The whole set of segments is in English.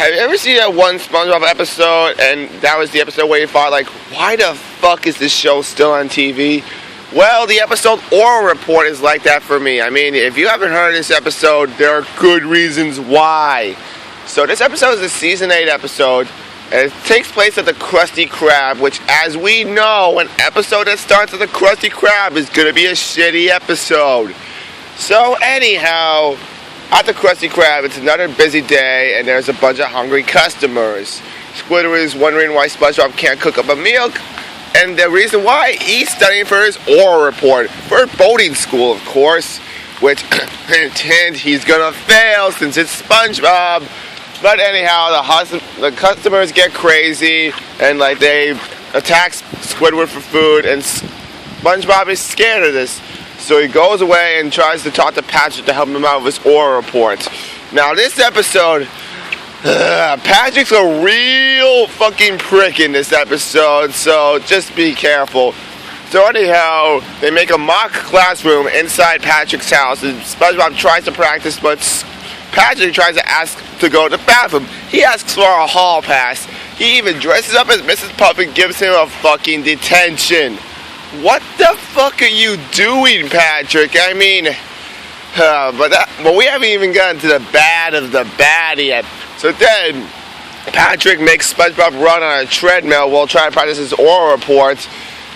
Have you ever seen that one SpongeBob episode, and that was the episode where you thought, like, why the fuck is this show still on TV? Well, the episode Oral Report is like that for me. I mean, if you haven't heard this episode, there are good reasons why. So this episode is a Season 8 episode, and it takes place at the Krusty Krab, which, as we know, an episode that starts at the Krusty Krab is going to be a shitty episode. So anyhow, at the Krusty Krab, it's another busy day, and there's a bunch of hungry customers. Squidward is wondering why SpongeBob can't cook up a meal, and the reason why, he's studying for his oral report, for boating school, of course, which, hint, he's gonna fail since it's SpongeBob. But anyhow, the customers get crazy, and like they attack Squidward for food, and SpongeBob is scared of this. So he goes away and tries to talk to Patrick to help him out with his oral report. Now this episode, Patrick's a real fucking prick in this episode, so just be careful. So anyhow, they make a mock classroom inside Patrick's house, and SpongeBob tries to practice, but Patrick tries to ask to go to the bathroom. He asks for a hall pass. He even dresses up as Mrs. Puff and gives him a fucking detention. What the fuck are you doing, Patrick? I mean, but we haven't even gotten to the bad of the bad yet. So then, Patrick makes SpongeBob run on a treadmill while trying to practice his oral report.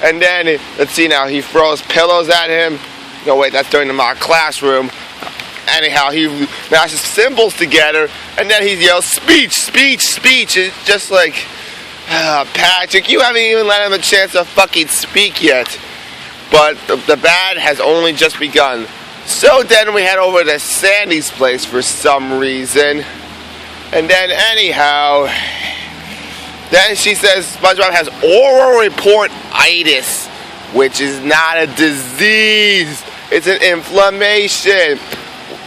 And then, let's see now, he throws pillows at him. No, wait, that's during the mock classroom. Anyhow, he mashes symbols together, and then he yells, speech, speech, speech. It's just like, Patrick, you haven't even let him a chance to fucking speak yet. But the bad has only just begun. So then we head over to Sandy's place for some reason. And then anyhow, then she says SpongeBob has oral report-itis, which is not a disease. It's an inflammation.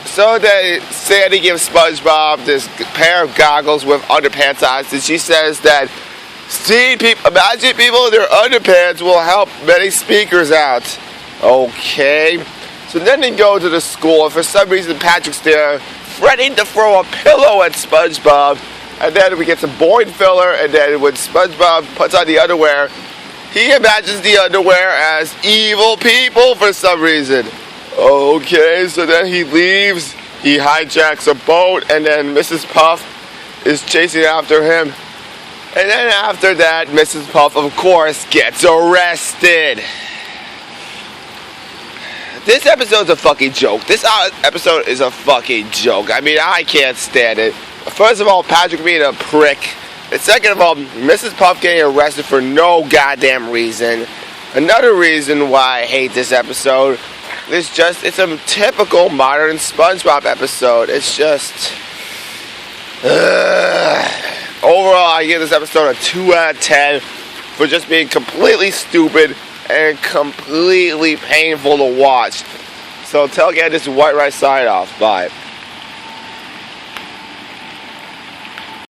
So then Sandy gives SpongeBob this pair of goggles with underpants on, and she says that imagine people in their underpants will help many speakers out. Okay. So then they go to the school, and for some reason Patrick's there, threatening to throw a pillow at SpongeBob. And then we get some Boyd filler, and then when SpongeBob puts on the underwear, he imagines the underwear as evil people for some reason. Okay, so then he leaves, he hijacks a boat, and then Mrs. Puff is chasing after him. And then after that, Mrs. Puff, of course, gets arrested. This episode's a fucking joke. This episode is a fucking joke. I mean, I can't stand it. First of all, Patrick being a prick. And second of all, Mrs. Puff getting arrested for no goddamn reason. Another reason why I hate this episode is just, it's a typical modern SpongeBob episode. It's just... Overall, I give this episode a 2 out of 10 for just being completely stupid and completely painful to watch. So until again, this is White Rice sign off. Bye.